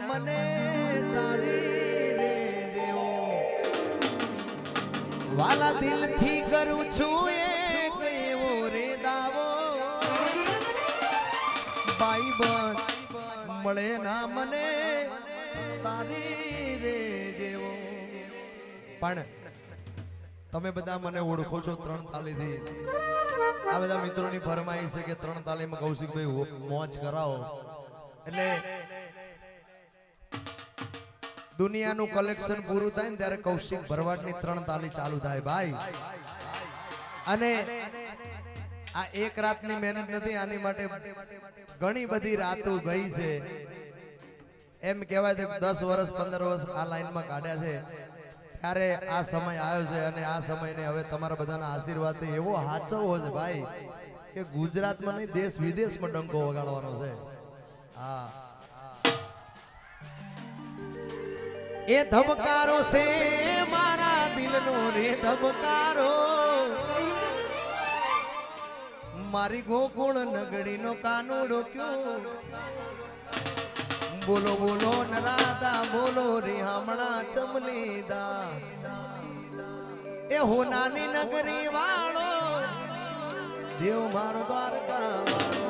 મને તારી રે દેવો વાલા દિલથી કરું છું એક એવો રે દાવો બાઈ બન મળે ના મને તારી રે જેવો પણ તમે બધા મને ઓળખો છો 3 તાલીથી આ બધા મિત્રોની ફરમાઈશ છે કે 3 તાલીમાં કૌશિકભાઈ મોજ કરાવો એટલે દુનિયાનું કલેક્શન પૂરું થાય ને ત્યારે કૌશિક ભરવાડની 3 તાલી ચાલુ થાય ભાઈ અને આ એક રાતની મહેનત નથી આની માટે ઘણી બધી રાતો ગઈ છે એમ કહેવાય છે 10 વર્ષ 15 વર્ષ આ લાઈનમાં કાઢ્યા છે ત્યારે આ સમય આવ્યો છે અને આ સમયને હવે તમારા બધાના આશીર્વાદથી એવો હાચવવો છે ભાઈ કે ગુજરાતમાં નહીં દેશ વિદેશમાં ડંકો વગાડવાનો છે હા એ ધબકારો છે મારા દિલનો રે ધબકારો મારી ગોકુળ નગરીનો કાનુડો ક્યો બોલો બોલો નરાદા બોલો રે હમણા ચમલીદા એ હોનાની નગરી વાળો દેવ મારો દ્વારકા વાળો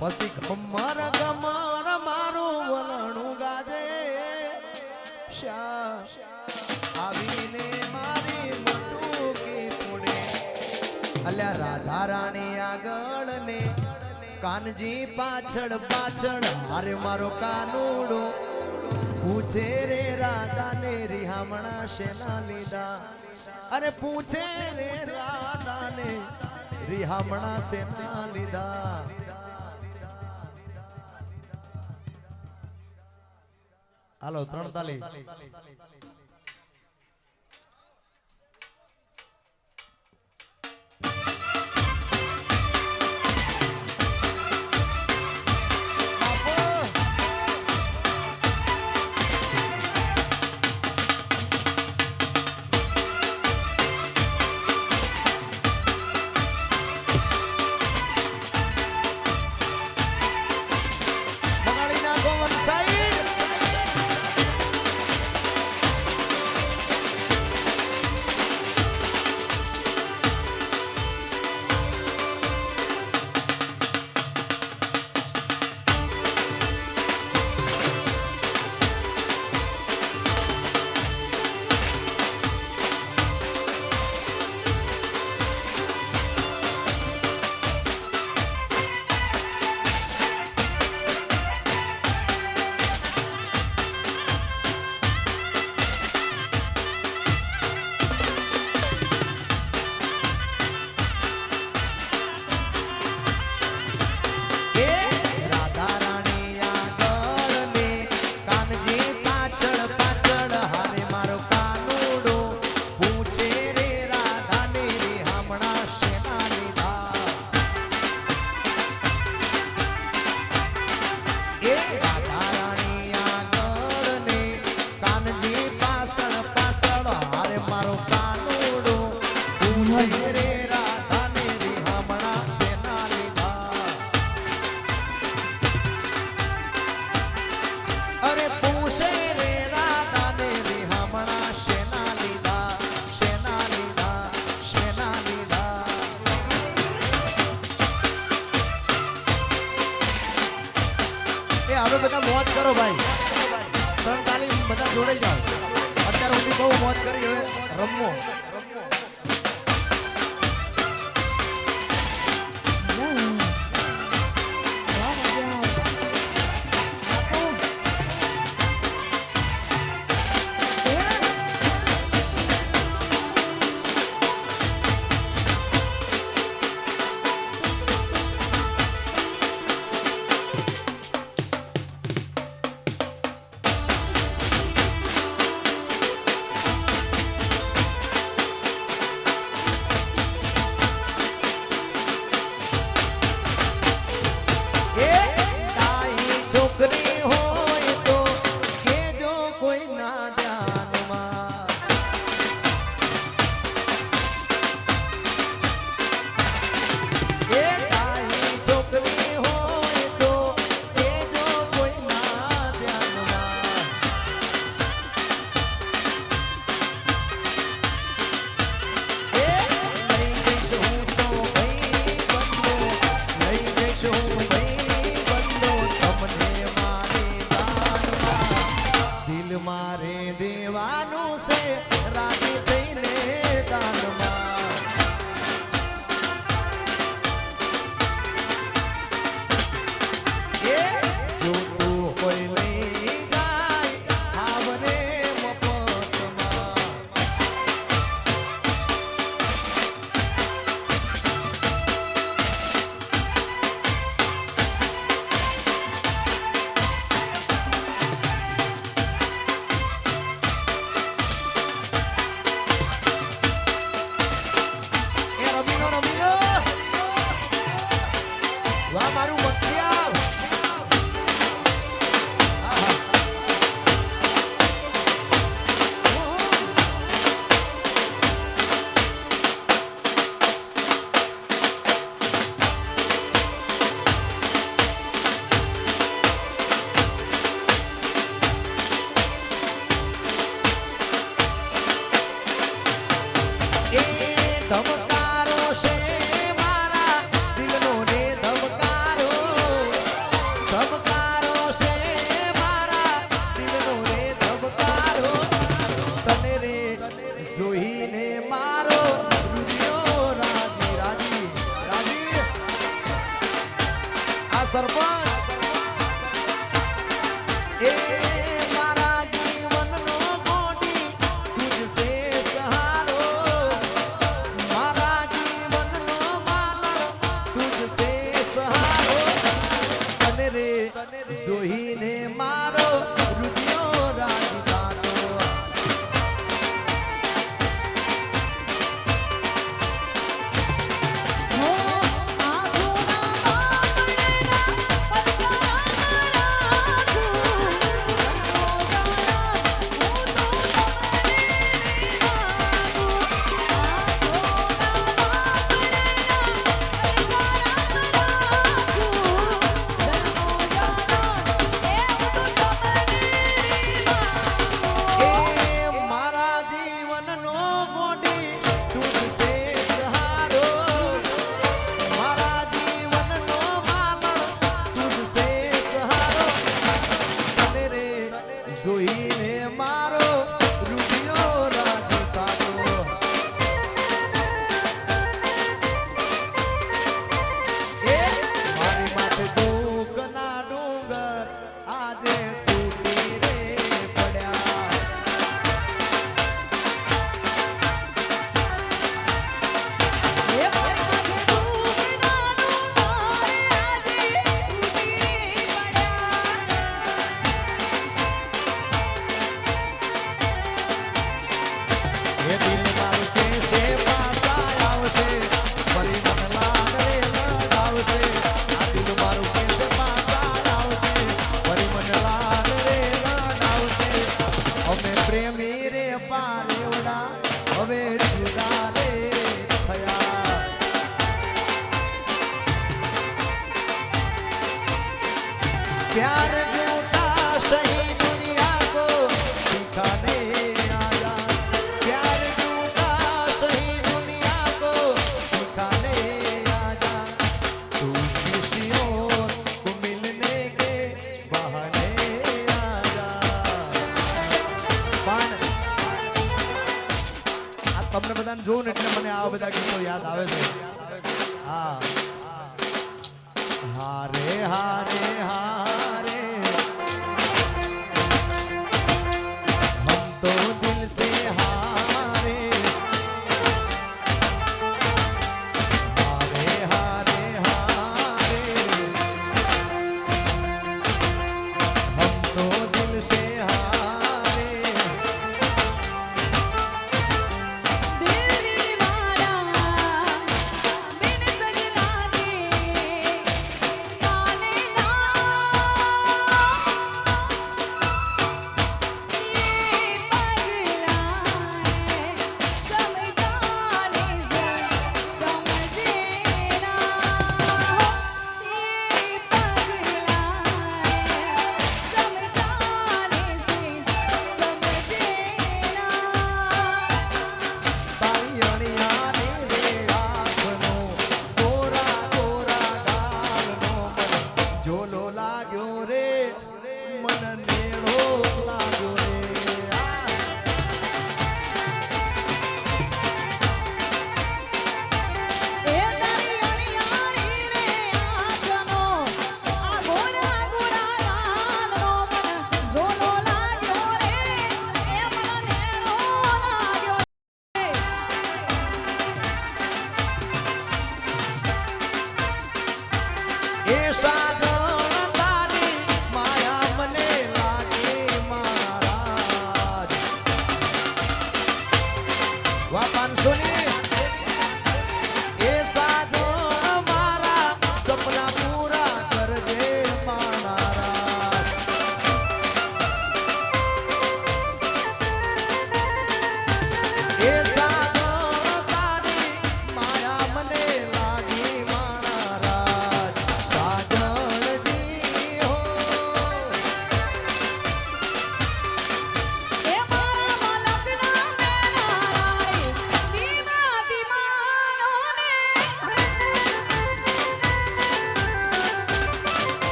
પછી ગમર ગમર મારું વલણું ગાજે આવીને મારી મટુકી ફોડે અલ્યા રાધા રાણી આગળ ને કાનજી પાછળ પાછળ હારે મારો કાનુડો પૂછે રે રાધા ને રિહામણા શેના લીધા અરે પૂછે રે રાધા ને રિહામણા શેના લીધા હાલો 3 તાલી હવે બધા મોજ કરો ભાઈ 3 તાલી બધા જોડાઈ જાઓ અત્યારે સુધી બહુ મોજ કરી હવે રમવો દેવાનું છે રાજી થઈને દાનમાં જો તું કોઈ લઈ જાય આવને મફતમાં વાહ મારું બખિયા ધબકારો છે મારા દિલનો રે ધબકારો ધબકારો છે મારા દિલનો રે ધબકારો તને રે જોઈને મારો રૂપિયો રાજી રાજી રાજી આ સરપંચ એ મારા જીવનનો મોટી તુજસે સહારો જોઈને મારો રૂપિયો રાજી થાતો જોઈને મારો રૂપિયો રાજી થાતો એ મારી માટે દુઃખના ડુંગર આજે તૂટી રે પડ્યા એ દિલ મારું કેસે પાસા આવશે ફરી મને લાગ રે લડાવશે આ દિલ મારું કેસે પાસા આવશે ફરી મને લાગ રે લડાવશે અમે પ્રેમી રે પારેવડા હવે જુદા રે થયા प्यार झूठा सही दुनिया को दिखाने आया प्यार झूठा सही दुनिया को दिखाने आया तू किसी और को मिलने के बहाने आया પણ આ તમને બધાને જોઉં ને એટલે મને આવા બધા ગીતો યાદ આવે છે હા हारे हारे हारे हम तो दिल से हारे हारे हारे हारे हम तो दिल से हारे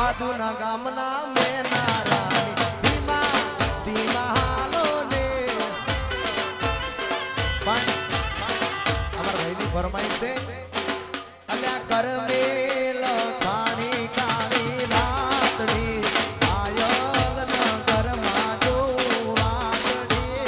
બાજુના ગામના મેના રાણી ધીમા ધીમા હાલો ને પણ અમારા ભાઈની ફરમાઈશ છે અલ્યા કરમે લખાણી કાળી રાતડી આયલ નગરમાં જો વાગડી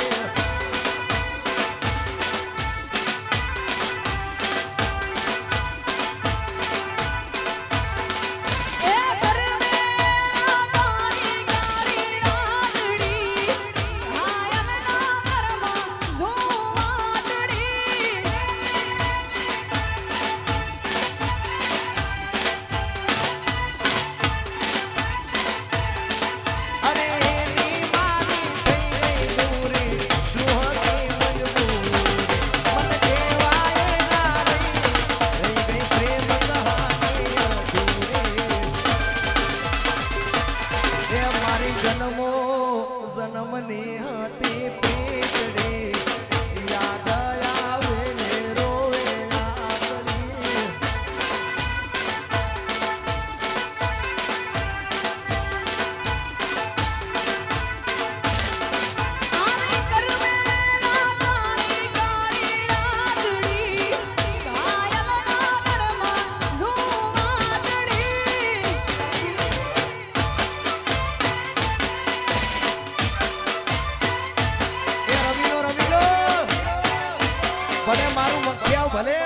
જન્મની હતી પીકડી યાદ આવે ને રોવે આંગળી ભલે મારું મખ્યાવ ભલે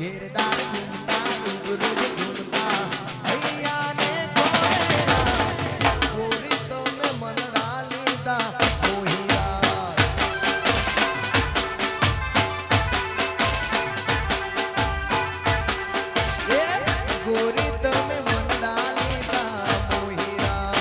ગિરદાર ઝૂમતા ઉગરું ઝૂમતા હૈયાને કોરેરા ગોરી તો મેં મનડા લીધા મોહિયા એ ગોરી તો મેં મનડા લીધા મોહિયા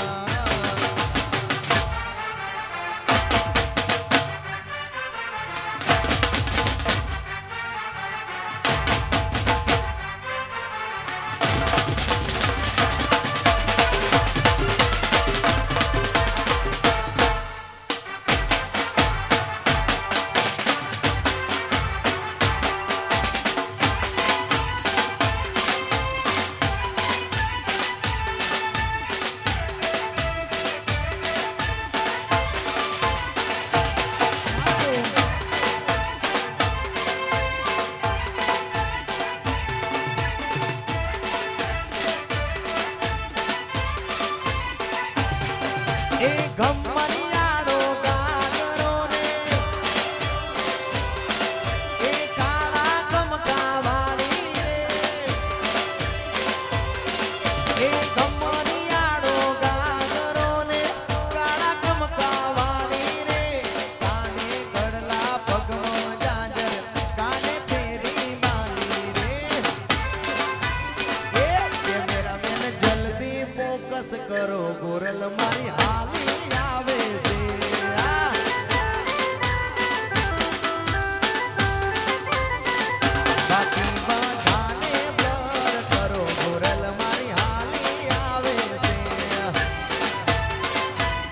એ ગમનિયાળો ગાગરો ને એ કાળા ગમકાવાળી રે એ ગમનિયાળો ગાગરો ને કાળા ગમકાવાળી રે કાને ગળલા પગમાં જાજર કાને ફેરી માલી રે એ કેમેરામેન જલ્દી ફોકસ કરો ગોરલ મારી હાલી આવે છે આ બાકી બધાને બ્લર કરો ગોરલ મારી હાલી આવે છે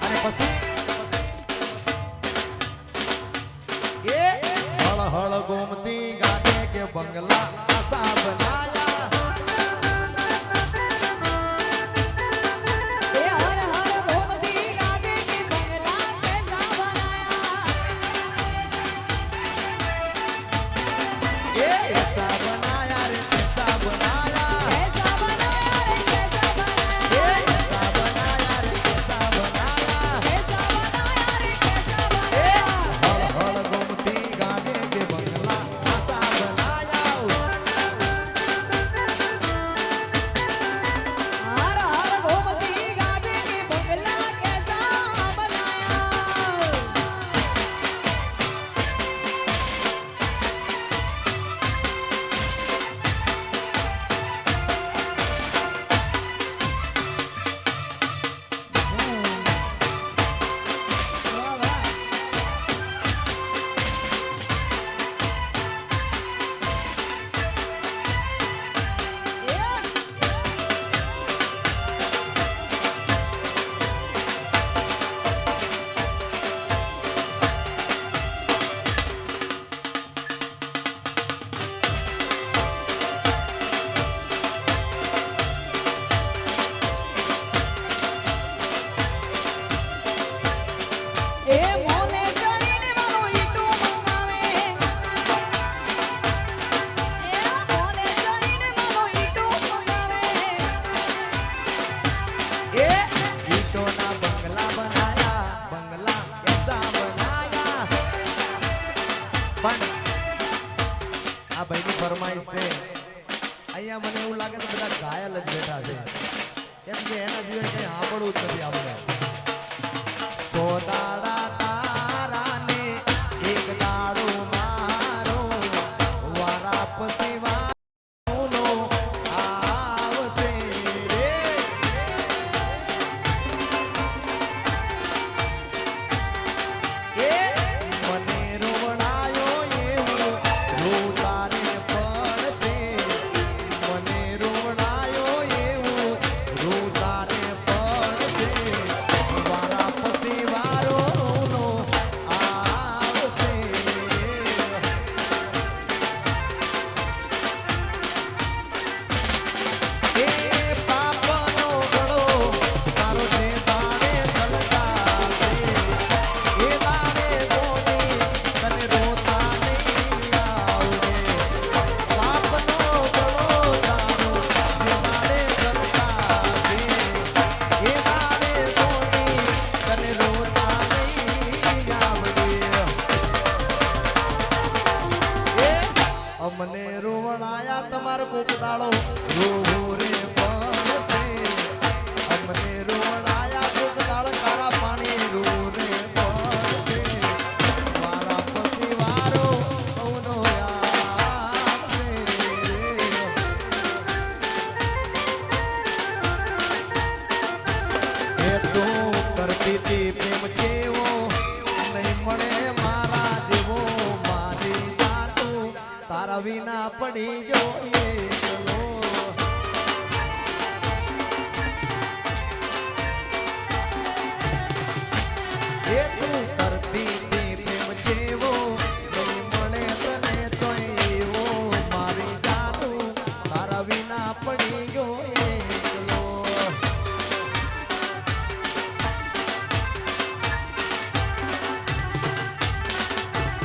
અને પછી એ હળ હળ ગોમતી ગાતે કે બંગલા આસા બનાયા એ હર હર ગોમતી ગાતે કે બંગલા कैसा बनाया એ ऐसा बनाया रे ऐसा बनाया कैसा बनाया रे कैसा એ बनाया ऐसा बनाया रे ऐसा बनाया कैसा बनाया रे कैसा એ बनाया હળ હળ ગોમતી ગાતે કે બંગલા આસા બનાયા हर हर गोमती गाते के बंगला कैसा बनाया वाह वाह ये એ મોલે ચડીને મારો ઈટો મંગાવે એ મોલે ચડીને મારો ઈટો મંગાવે એ ઈટોના બંગલા બનાયા બંગલા એસા બનાયા પણ આ ભાઈની ફરમાઈશ છે અહીંયા મને એવું લાગે તો બધા ઘાયલ જ બેઠા છે કેમ કે એના જીવન કઈ સાંભળવું જ નથી આપણે સોદાડા તારાને એક દાડો મારો વારા પછી વારો આવશે રે એ મને રોવડાયો એવું રોતારે પડશે મને રોવડાયો એવું રોતારે પડશે વારા પછી વારો વાયદા તમાર કોક દાડો રોવો રે પડશે અમને રોડાયા કોક દાડો કારા પાણી રોવો રે પડશે વારા પછી વારો કૌનો આવશે એ તો કરતી હતી પ્રેમ જેવો નહીં મળે મારા જેવો મારી જાતું તારા વિના પડી જોઈએ ચલો એ તું કરતી હતી પ્રેમ જેવો નહીં મળે તને તોય એવો મારી જાતું તારા વિના પડી જોઈએ ચલો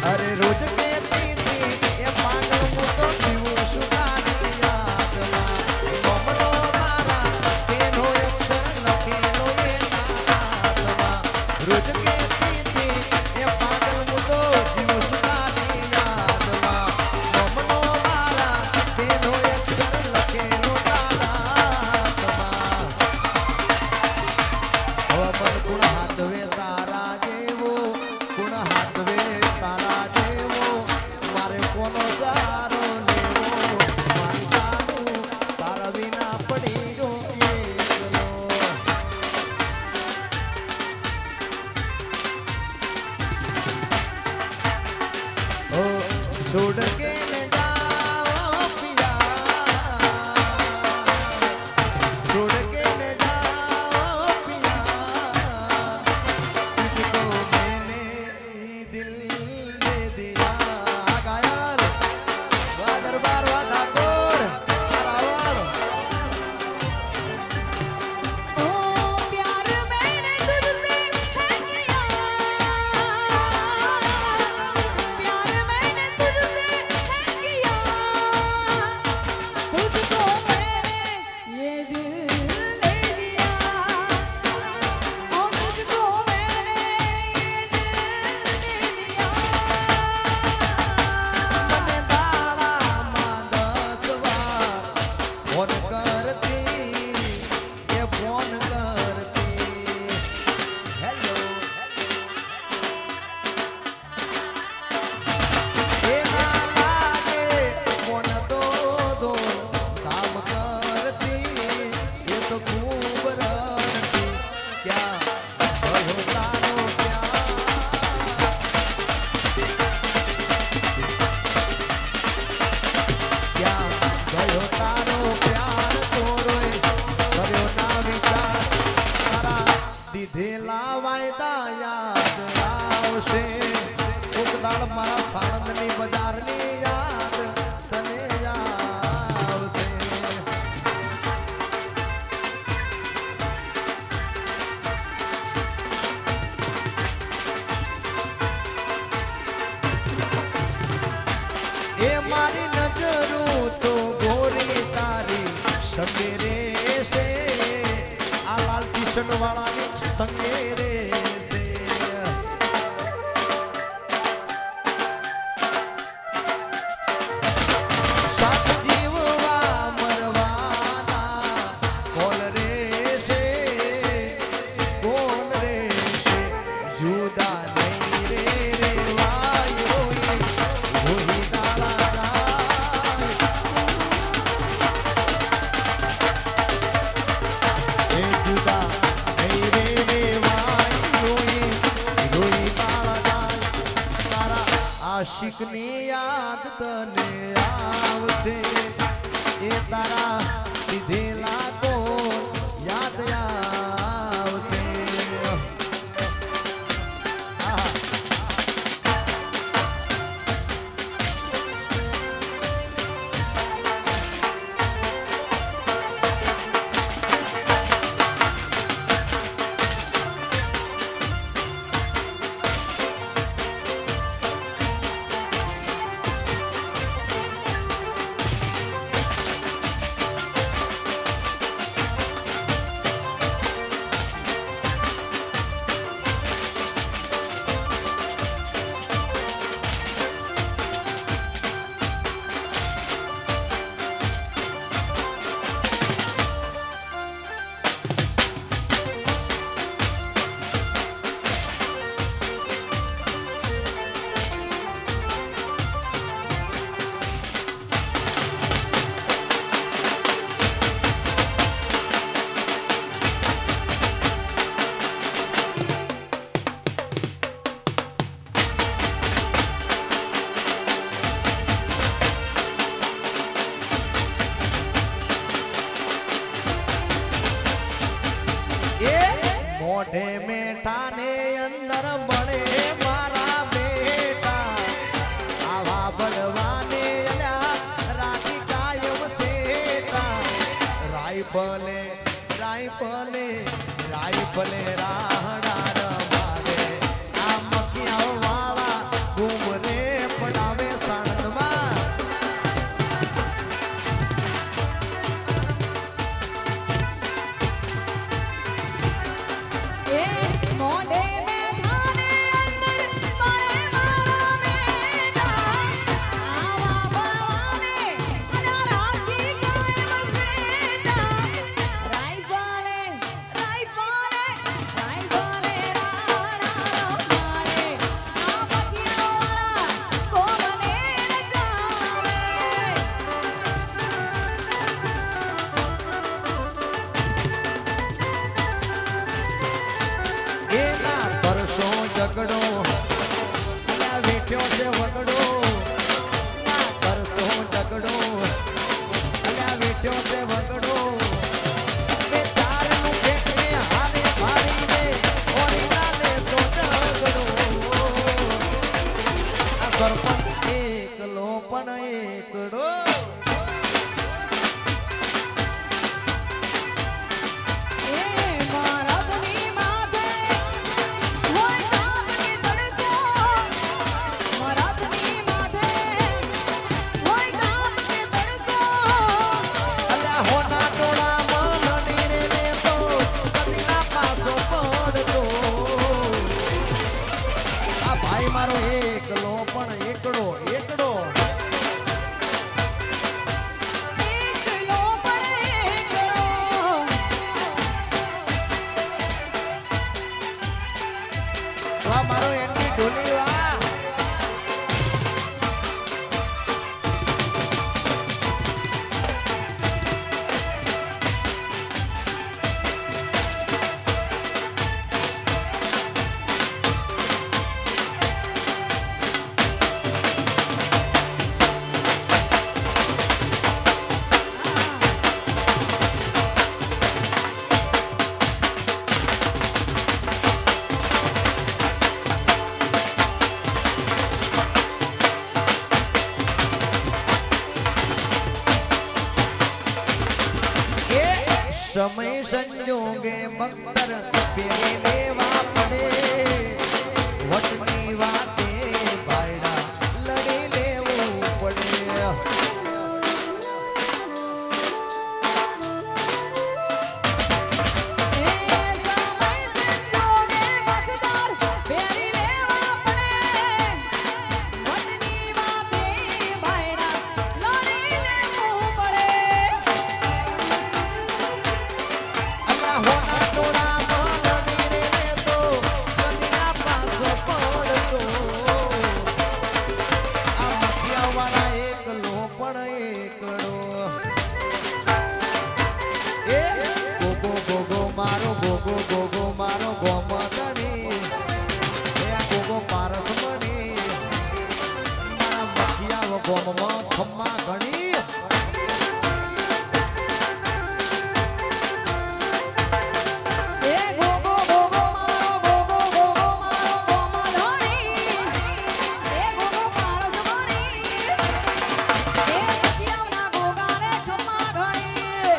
અરે રોજ કહેતી હતી એ પાગલ હું તો જીવું છું તારી યાદમાં મમનો તારા તેનો અક્ષર લખેલો એ તારામાં રોજ કહેતી હતી એ પાગલ હું તો જીવું છું તારી યાદમાં મમનો તારા તેનો અક્ષર લખેલો તારામાં હવે પણ ગુણ હાથવે તારા જેવો ગુણ હાથવે તારા જેવો મારે કોનો સારો લેવો મારી જાનું તારા વિના પડી જોઈએ ચલો ઓ છોડ કે ન જાઓ પિયા છોડ કે ન જાઓ પિયા तुझको मैंने दिल दे दिया गायल वा दरबार वा ठाकुर रावण ओ प्यार मैंने तुझसे है किया प्यार मैंने तुझसे है किया तुझको मैंने ये दिल दे दिया ओ तुझको मैंने ये दिल दे दिया મને દાડામાં 10 વાર ફોન કરતી એ ફોન કરતી હેલો એ ના લાગે ફોન તો દો કામ કરતી એ તો ખૂબ રડતી ક્યાં ભલો તારો પ્યાર ક્યાં ગયો તારો પ્યાર તોરોય કર્યો ના વિચાર તારા દીધેલા વાયદા યાદ આવશે કોક દાડ મારા સાણંદની બજારની યાદ તને આવશે એ મારી નજરો તો ગોરી તારી સંગે રે છે આ લાલ કિશન વાળાની સંગે રે છે સાત જીવવા મરવાના કોલ રે છે કોલ રે છે જુદા નહીં રે રેવાયો હોઈ દાડા જાય એ જુદા નહીં રે રેવાયો હોઈ દાડા જાય તારા આશિકની યાદ તને આવશે એ તારા દીધેલા તો યાદ આવશે આહા મોઢે મેઠા ને અંદર બળે મારા બેટા આવા બળવાને અલ્યા રાખી કાયમ સેટા રાઈફલે રાઈફલે રાઈફલે રાહડા રમાડે આ મકિયા વાળા ઘૂમરે પડાવે સાણંદમાં એ મોઢે મેઠાને અંદર બળે મારા બેટા આવા બળવાને અલા રાખી કાયમ સેટા રાઈફલે રાઈફલે રાઈફલે રાણા રમાડે આ મકિયાવાળા કોમને લગાવે એના પરસો ઝઘડો અલ્યા વેઠ્યો છે વગડો ના પરસો ઝઘડો અલ્યા વેઠ્યો છે વગડો બે ચારનું ખેતરે હારે ભારીને ઓરીના લેસો ઝઘડો આ સરપંચ એકલો પણ એકડો એ મરદની માથે હોય તાપ કે તડકો મરદની માથે હોય તાપ કે તડકો અલ્યા હોના ટોળામાં લડીને લેતો કદીના પાસો પડતો આ ભાઈ મારો એકલો પણ એકડો એકડો એકલો પણ એકલો વાહ મારો એન્ટી ઢોલી વાહ એ સમય સંજોગે બખ્તર પેરી લેવા પડે વટની વાતે ભાઈડા લડી લેવું પડે એ સમય સંજોગે મતદાર ફેરી લેવા પડે મતની વાતે ભાઈડા લડી લેવું પડે અલ્યા હોના ટોળામાં લડીને લેતો કદીના પાસો પડતો આ મકિયાવાળા એકલો પણ એકડો એ ગોગો ગોગો મારો ગોગો ગોગો મારો ગોમદણી એ આ ગોગો પારસ મણી મારા મકિયા ગોમમાં ખમ્મા ઘણી એ ગોગો ગોગો મારો ગોગો ગોગો મારો કોમલણી એ ગોગો પારસ મણી એ મકિયાવના ગોગાને ખમ્મા ઘણી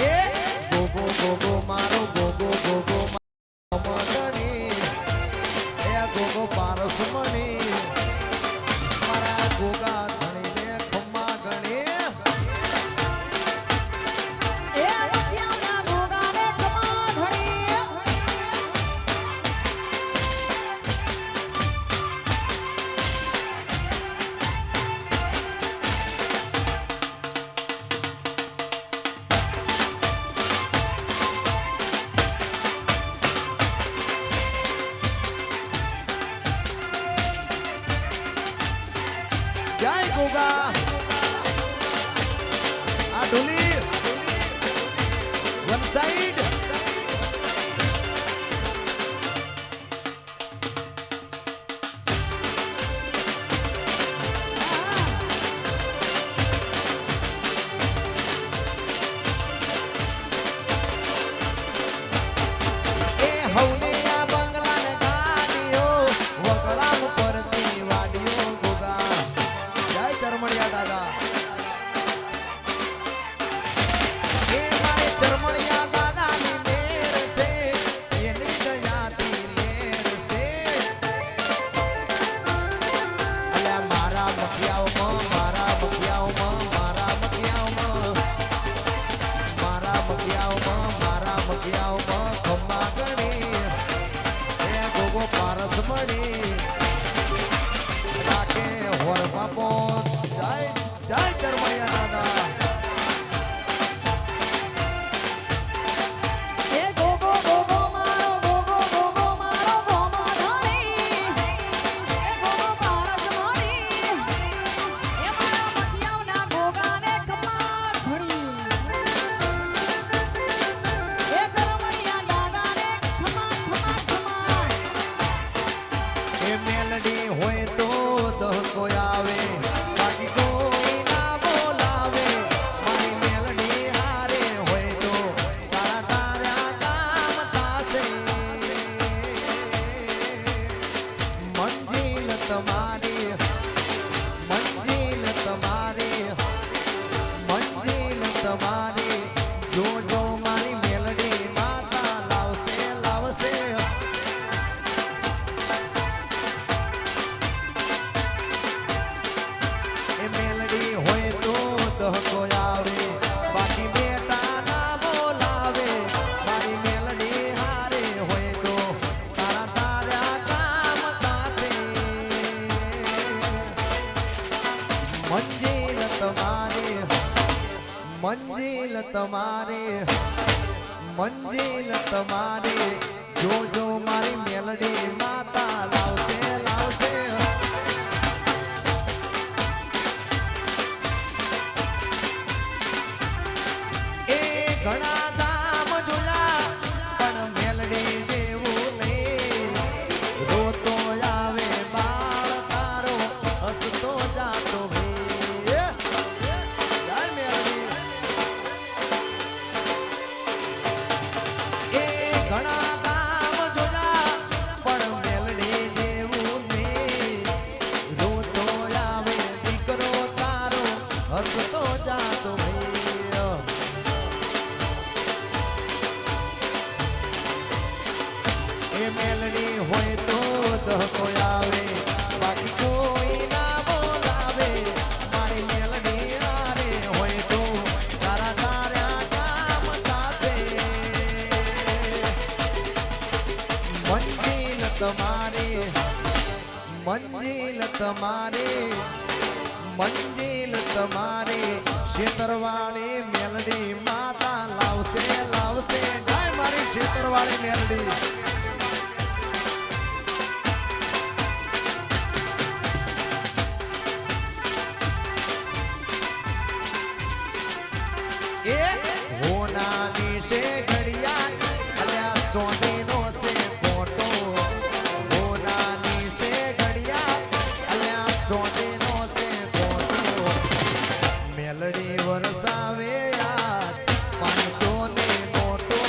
એ ગોગો ગોગો મારો ગોગો ગોગો ગોમદણી એ આ ગોગો પારસ મણી મારા ગોગા ધણીને ખમ્મા ઘણી એ મકિયાવના ગોગાને ખમ્મા ઘણી જય ગોગા આ ઢોલી વન સાઈડ મખિયાઓમાં મારા મખિયાઓમાં મારા મખિયાઓમાં મારા મખિયાઓમાં મારા મખિયાઓમાં ખમ્મા ગણી એ ગોગો પારસ મળી રાખે હોર બાપો જય જય ચરમૈયા દાદા એ ગોગો ગોગો મારો ગોમા ધણી એ ગોગો પારસ મળી એ મારા મખિયાઓના ગોગાને ખમ્મા ઘણી એ કરમણિયા દાદાને ખમ્મા ખમ્મા ખમ્મા એ મેલડી હોય તો દહકો આવે બાકી કોઈ ના બોલાવે મારી મેલડી હારે હોય તો તારા તારા કામ થાશે મંજિલ તમારી મંજિલ તમારી મંજિલ તમારી જોજો મારી મેલડી માતા લાવશે લાવશે એ મેલડી હોય તો દહકો આવે બાકી બેટા ના બોલાવે મારી મેલડી હારે હોય તો તારા તારા કામ થાશે મંજિલ તમારી મંજિલ તમારી મંજિલ તમારી જોજો મારી મેલડી માતા લાવશે લાવશે એ ઘણા ધામ જોયા પણ મેલડી જેવું નહીં રોતો આવે બાળ તારો હસતો જાતો ભાઈ જય મેલડી એ ઘણા ધામ જોયા પણ મેલડી જેવું નહીં રોતો આવે દીકરો તારો હસતો જાતો ભાઈ એ મેલડી હોય તો દહકો આવે બાકી કોઈ ના બોલાવે મારી મેલડી હારે હોય તો તારા તારા કામ થાશે મંજિલ તમારી મંજિલ તમારી મંજિલ તમારી શેતરવાળી મેલડી માતા લાવશે લાવશે ગાય મારી શેતરવાળી મેલડી એ હોનાની છે ઘડિયાળ અલ્યા ચોંદીનો છે ફોટો હોનાની છે ઘડિયાળ અલ્યા ચોંદીનો છે ફોટો મેલડી વરસાવે યાર 500 ની નોટો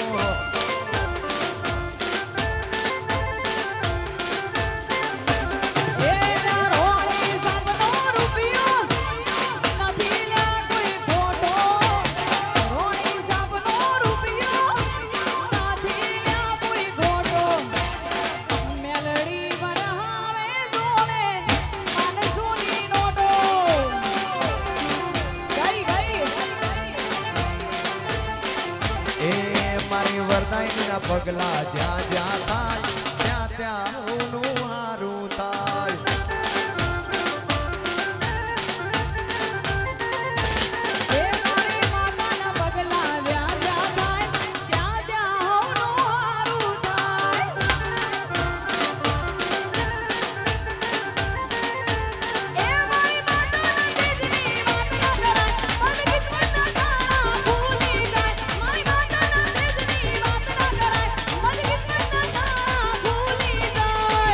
એ રોણી સાગનો રૂપિયો નથી લ્યા કોઈ ખોટો રોણી સાગનો રૂપિયો નથી લ્યા કોઈ ખોટો મેલડી વરહાવે જોને 500 ની નોટો ગઈ ગઈ એ મારી વરદાઈના પગલા જ્યાં જ્યાં થાય ત્યાં ત્યાં ઊનું હારું થાય એ મારી માતાના પગલા જ્યાં જ્યાં થાય ત્યાં ત્યાં હવનું હારું થાય એ મારી માતાના તેજની વાત ન કરાય મન કિસ્મતના તાળા ખુલી જાય મારી માતાના તેજની વાત ન કરાય મન કિસ્મતના તાળા ખુલી જાય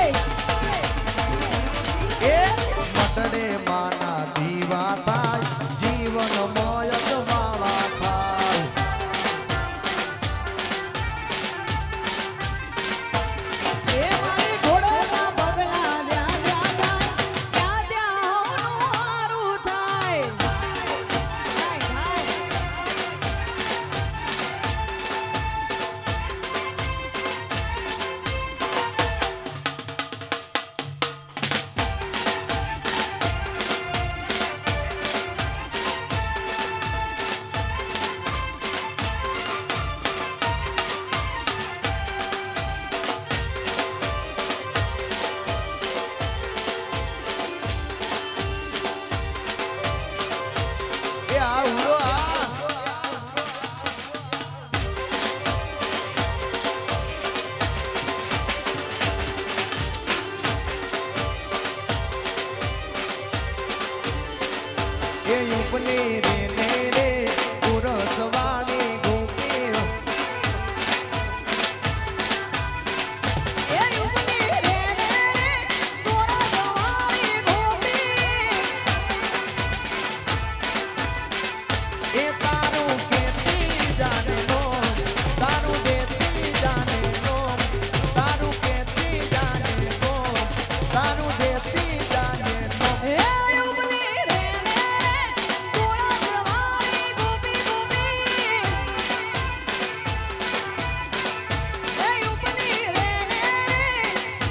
એ ઉપની રે ને રે પુરસવાણી ગોપી એ ઉપલી રે ને રે ગોરા ગવાણી ગોપી એ તારું કેતી જાને નો તારું દેતી જાને નો તારું કેતી જાને નો તારું દેતી જાને નો એ ઉપલી રે ને રે ગોરા ગવાણી ગોપી ગોપી એ ઉપલી રે ને રે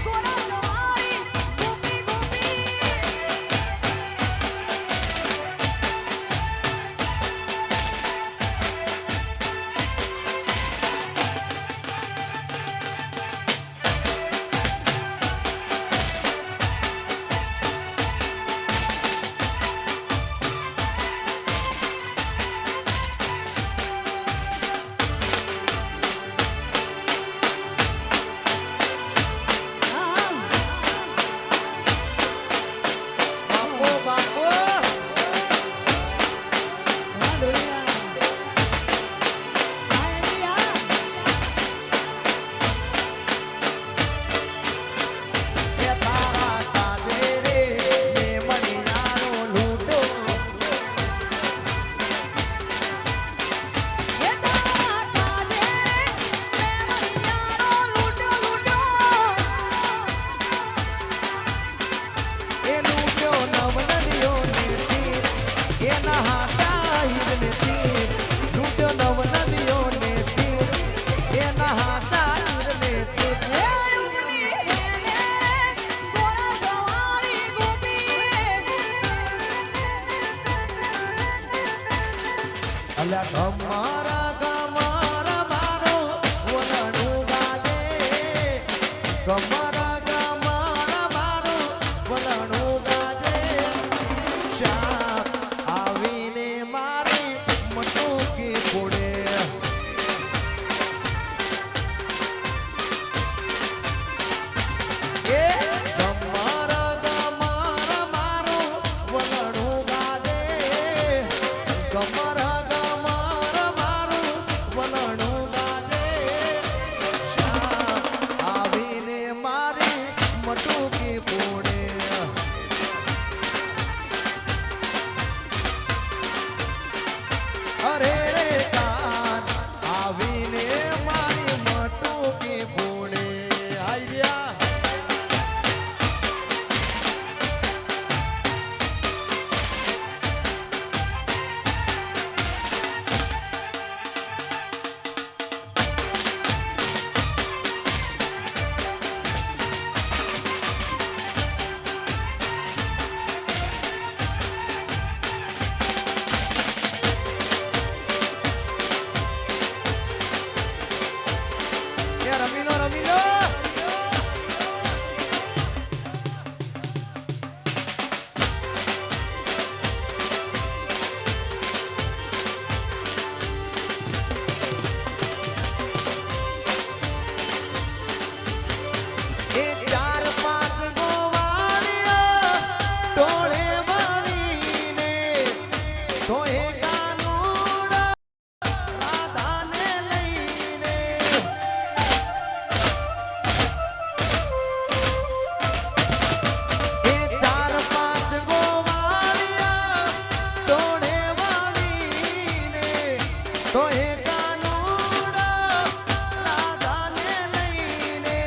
ગોરા ગવાણી ગોપી ગોપી બાપો બાપો એ તારા કાજે રે મે મણિયારો લૂટો એ લૂટ્યો નવનદીઓ ને તીર એના હાથા હિરને તીર લૂટ્યો નવનદીઓ ને તીર એના હાથા હિરને તીર અલ્યા ગમારા મારો વલણું ગાજે ગમારા મારો વલણું ગાજે શ્યામ આવીને મારી મટુકી ફોડે એ ગમારા મારો વલણું ગાજે ગમારા મારો વલણું ગાજે શ્યામ આવીને મારી મટુકી ફોડે અરે રે કાન આવીને મારી મટુકી ફોડે આઈડિયા એ રમી લો એ ચાર પાંચ ગોવાળિયા ટોળે વાળીને તો એ કાનુડા રાધાને લઈને એ ચાર પાંચ ગોવાળિયા ટોળે વાળીને તો એ કાનુડા રાધાને લઈને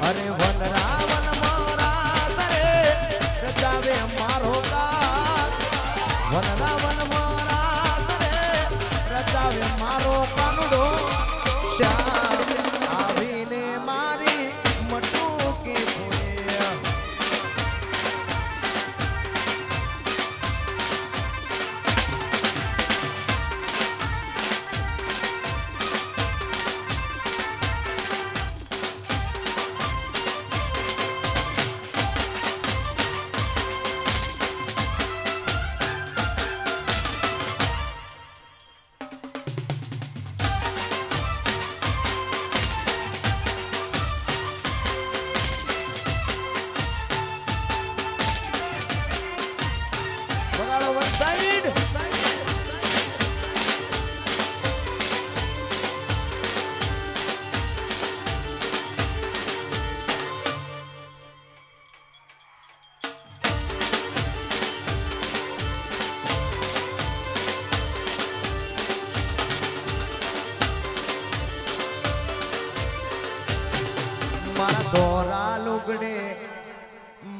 અરે વન રાવણ મારા સરે રચાવે મારો કાન વન રાવણ મારા સરે રચાવે મારો કાનુડો શ્યામ આવીને મારી મટુકી ફોડે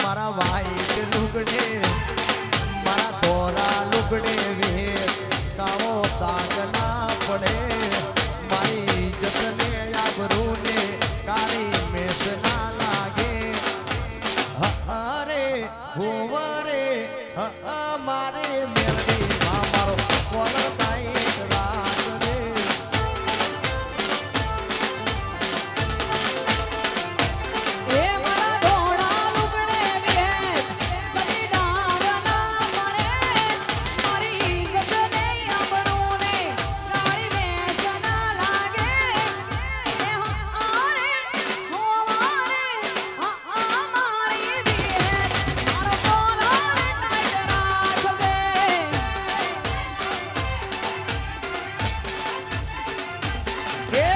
મારા વાઈટ લુગડે મારા ધોરા લુગડે વેર કાળો દાગ ના પડે મારી ઇજ્જતને આબરૂને કાળી મેષ ના લાગે હરે હોવરે મારે મેલડી મારો કોલ કાઈ રાગ રે એ મારા ધોળા લુગડે વેર કદી ડાગ ના પડે મારી ઇજ્જતને આબરૂને કાળી મેષ ના લાગે એ હારે હોવારે મારી વેર મારો કોલાર ટાઈટ રાખજે એ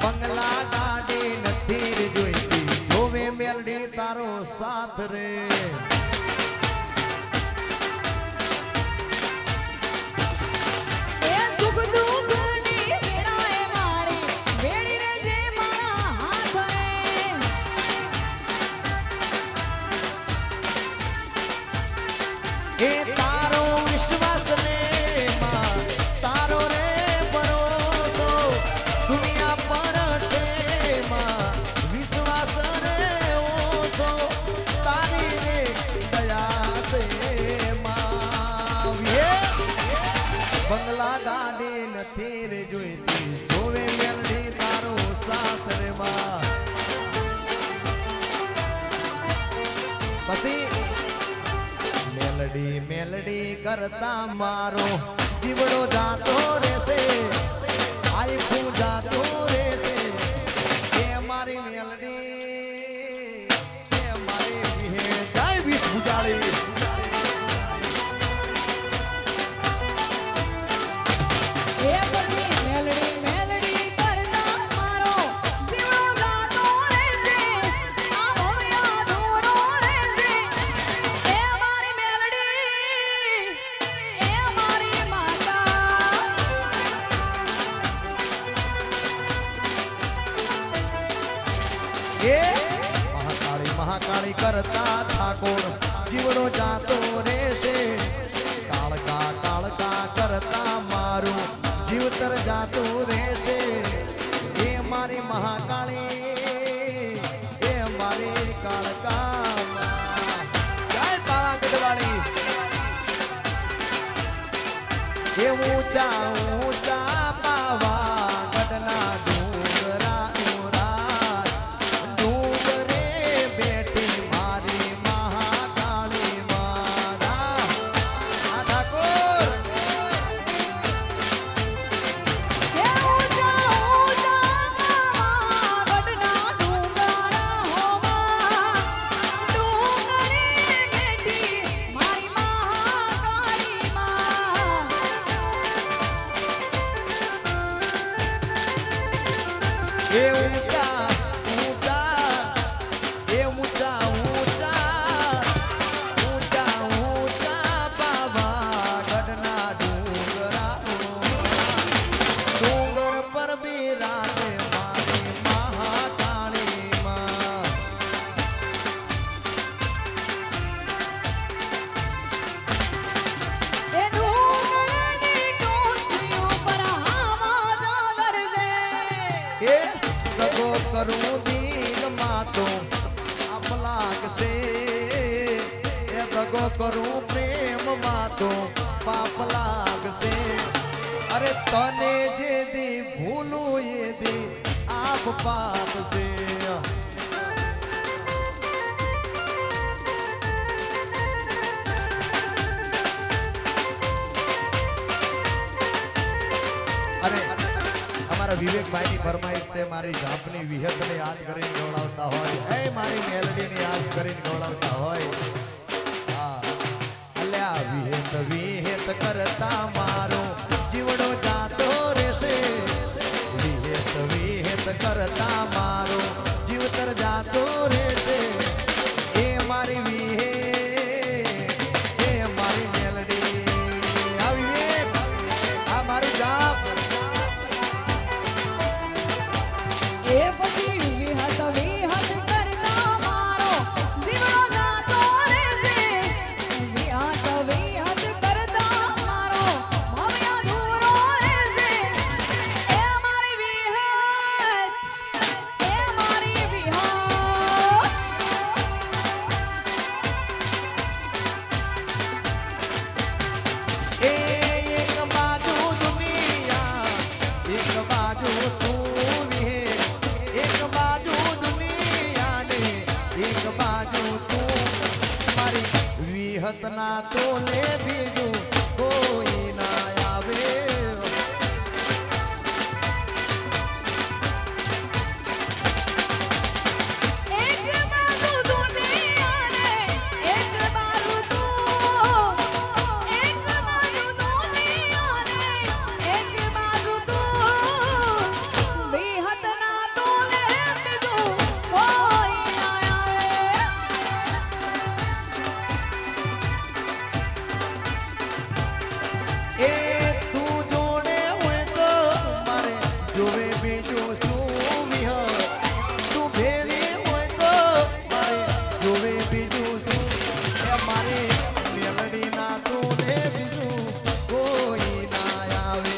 બંગલા ગાડી નથી રે જોઈતી જોવે મેલડી તારો સાથ રે એ સુખ દુઃખની વેળાએ મારી વેળી રેજે મારા હાથ રે એ તારો વિશ્વાસ રે માં તારો રે ભરોસો દુનિયા પર છે માં વિશ્વાસ રે ઓછો તારી રે દયા છે માં બંગલા ગાડી નથી રે જોઈતી જોવે મેલડી તારો સાથ રે માં પછી મેલડી મેલડી કરતા મારો જીવડો જાતો રહેશે આયખું જાતો રહેશે એ મારી મેલડી એ મારી વિહે જાય વિષ બુજાડી એ પછી મેલડી મેલડી કરતા મારો જીવડો ગાતો રહેશે આ ભવ્યા દૂરો રહેશે એ મારી મેલડી એ મારી માતા એ મહાકાળી મહાકાળી કરતા ઠાકોર જીવડો જાતો રહેશે કાળકા કાળકા કરતા મારું જીવતર જાતું રહેશે એ મારી મહાકાળી એ મારી કાળકા જય પાવાગઢવાળી એ ઊંચા ઊંચા પાવાગઢના ડુંગરા ઉરા ડુંગરે બેઠી મારી મહાકાળી મારા આ ઠાકોર એ ઊંચા ઊંચા પાવાગઢના ડુંગરા હોમાં ડુંગરે બેઠી મારી મહાકાળી માં એ ઊંચા ઊંચા એ ઊંચા ઊંચા ઊંચા ઊંચા પાવાગઢના ડુંગરા ડુંગર પર બિરાજે મારી મહાકાળી માં એ ડુંગરની ટોચની ઉપર આવા જાદર છે એ ગગો કરું દિલમાં તો આપ લાગશે એ ગગો કરું પ્રેમમાં તો પાપ લાગશે અરે તને જે દી ભૂલું એ દી આપ પાપશે અને અમારા વિવેકભાઈની ફરમાઈશ છે મારી જાપની વિહતને યાદ કરીને ગવડાવતા હોય એ મારી મેલડીને યાદ કરીને ગવડાવતા હોય હા અલ્યા વિહેત વિહેત કરતા મારો જીવડો જાતો રહેશે વિહેત વિહેત કરતા મારો જીવતર જાતો રહેશે એ મારી વિહે એ મારી મેલડી આ વિવેક આ મારી જાપ એ પછી વિહત વિહત કરતા મારો જીવડો જાતો વિહતના તોલે બીજું કોઈ ના આવે એક બાજુ દુનિયા ને એક બાજુ તું એક બાજુ દુનિયા ને એક બાજુ તું વિહતના તોલે બીજું કોઈ ના આવે એ તું જોડે હોય તો મારે જોવે બીજું શું વિહત તું ભેળી હોય તો મારે જોવે બીજું શું એ મારે મેલડીના તોલે બીજું કોઈ ના આવે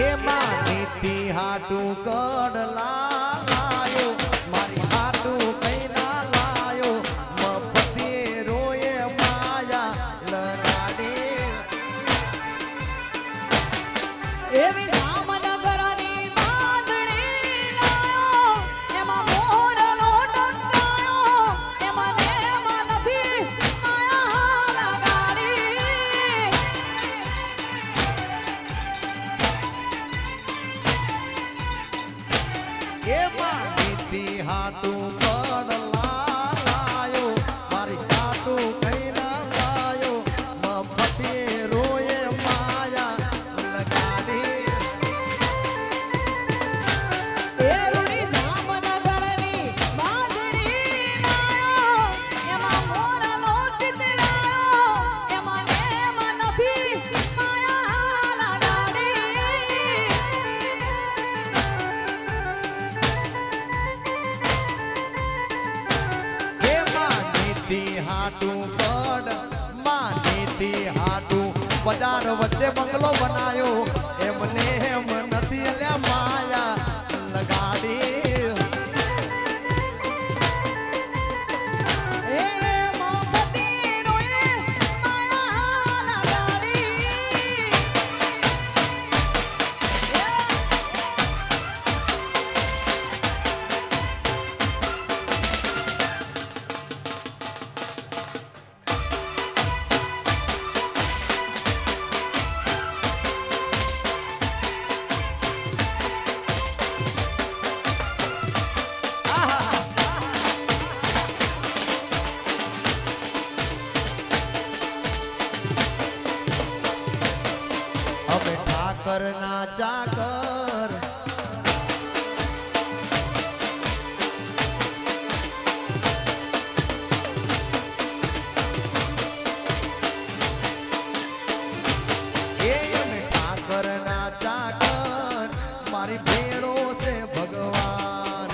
એમાં નીતિ હાટું કડલા લાયો મારી હાટું કઈ ના લાયો મફતે રોયે માયા લગાડે એવી જામનગરની બાંધણી લાયો એમાં મોરલો ટંગાયો એમાં નેમાં નથી માયા લગાડી એમાં નીતિ હાટું કડલા લાયો મારી હાટું કઈ ના લાયો મફતે રોયે માયા લગાડે એરુડી જામનગરની બાંધણી લાયો એમાં મોરલો ચિતરાયો એમાં નેમાં નથી માયા લગાડી એમાં નીતિ હાટું પડ માં નીતિ હાટું બજાર વચ્ચે બંગલો બનાયો એમને એમ નથી અલ્યા માયા લગાડી એ મોહબતે રોયે માયા લગાડી અમે ઠાકર ના ચાકર એ અમે ઠાકર ના ચાકર મારી ભેળો છે ભગવાન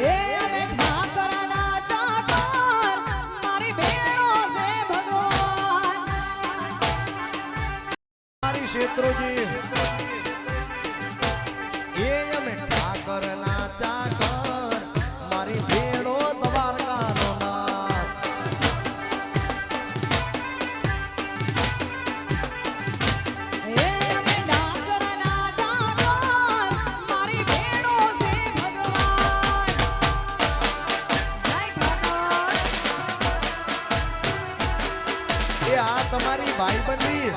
એ અમે ઠાકરના ચાકર મારી ભેળો છે ભગવાન મારી શેત્રુજી એ અમે ઠાકર ના ચાકર મારી ભેળો દ્વારકાનો નાથ એ અમે ઠાકરના ચાકર મારી ભેળો છે ભગવાન જય ઠાકર એ આ તમારી ભાઈબંધી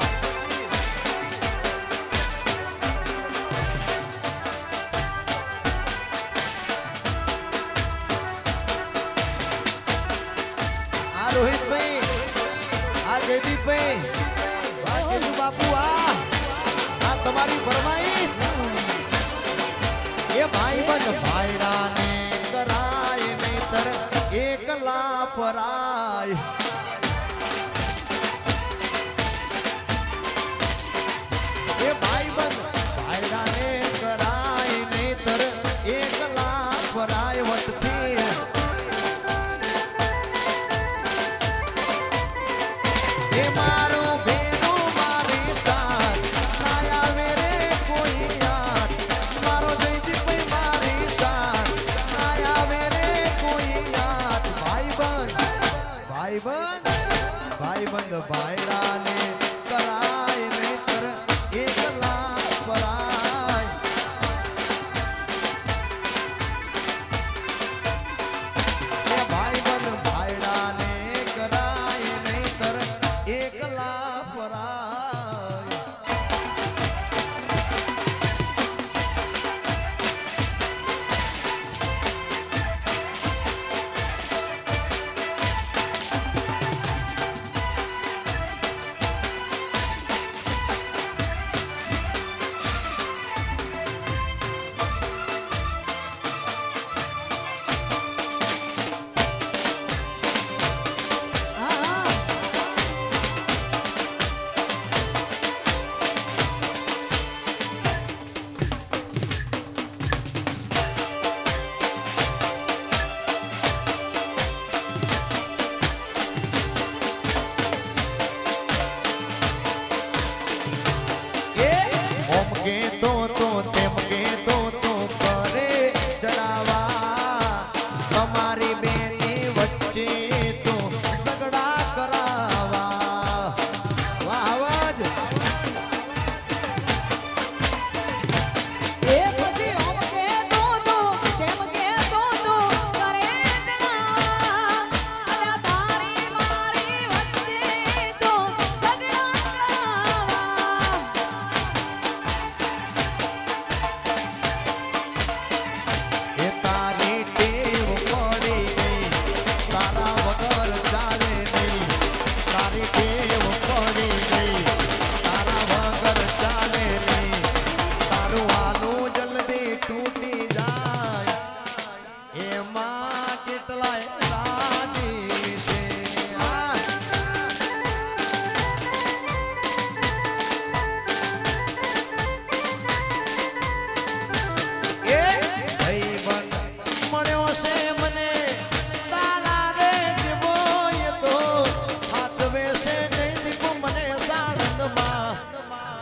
આ રોહિતભાઈ આ જયદીપભાઈ આ કેશુ બાપુ આ તમારી ફરમાઈશ એ ભાઈબંધ ભાઈડાને કરાય નહીતર એકલા ફરાય એ ભાઈબંધ ભાઈડાને કરાય નહીતર એકલા ફરાય વટથી એ મારો ભેરો મારી સાથ ના આવે રે કોઈ યાર મારો જયદીપભાઈ મારી સાથ ના આવે રે કોઈ યાર ભાઈબંધ ભાઈડાને કરાય નહીતર એકલા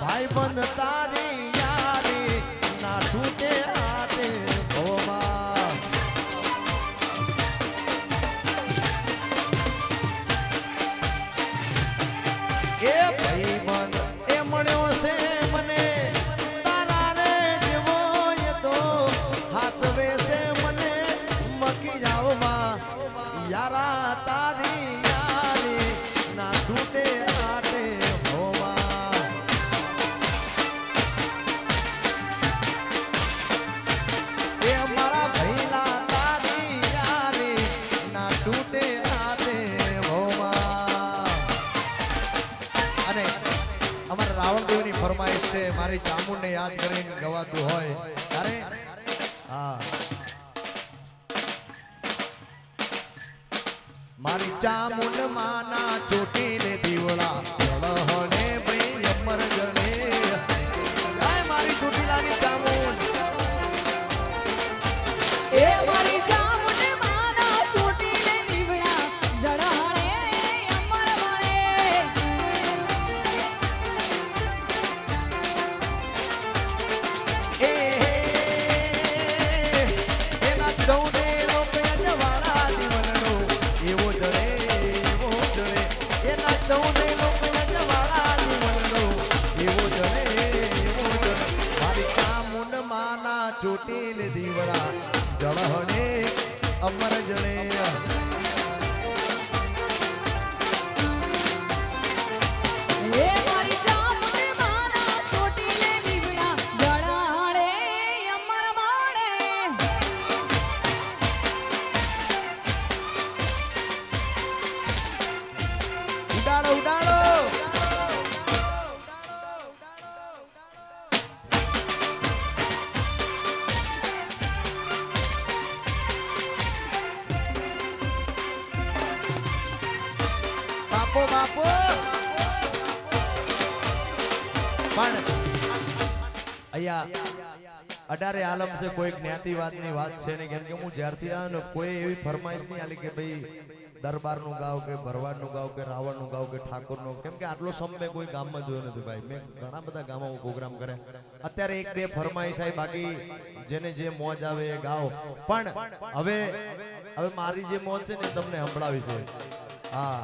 ભાઈ બંધ તારી યારી ના છૂટે આટે ભવમાં એ ભાઈ બંધ એ મળ્યો છે મને તારા રે જેવો એ તો હાથ વેસે મને મકી જાવમાં યારા તારી યારી ના છૂટે આટે ભવમાં એ મારા ભઈલા તારી યારી ના તૂટે આતે ભવમાં અને અમારા રાવણદેવની ફરમાઈશ છે મારી ચામુંડને યાદ કરીને ગવાતું હોય ત્યારે હા મારી ચામુંડ માના ચોટીને દીવડા જળહણે ભાઈ અમર જણે ગાય મારી ચોટીલાની ચામુંડ એ મારી ચામુંડ માના ચોટીલે દીવડા જળહળે અમર વણે એના ચૌદે રૂપિયા જવાળા જીવનનો એવો જડે એના ચૌદે રૂપિયા જવાળા જીવનનો એવો જડે મારી ચામુંડ માના ચોટીલ દીવડા જળહણે અમર જણે એ મારી ચામુંડ માના ચોટીલે દીવડા જળહળે અમર વણે ઉડાડો ઉડાડો બાપો બાપો પણ અહીંયા 18 આલમ છે કોઈ જ્ઞાતિવાદની વાત છે ને કેમ કે હું જ્યારથી આવ્યો ને કોઈ એવી ફરમાઈશ નહીં આલી કે ભાઈ દરબારનું ગાવ કે ભરવાડનું ગાવ કે રાવણનું ગાવ કે ઠાકોરનું કેમ કે આટલો સમ મેં કોઈ ગામમાં જોયો નથી ભાઈ મેં ઘણા બધા ગામમાં પ્રોગ્રામ કરે અત્યારે એક બે ફરમાઈશ આવી બાકી જેને જે મોજ આવે એ ગાવ પણ હવે મારી જે મોજ છે ને તમને સંભળાવી છે હા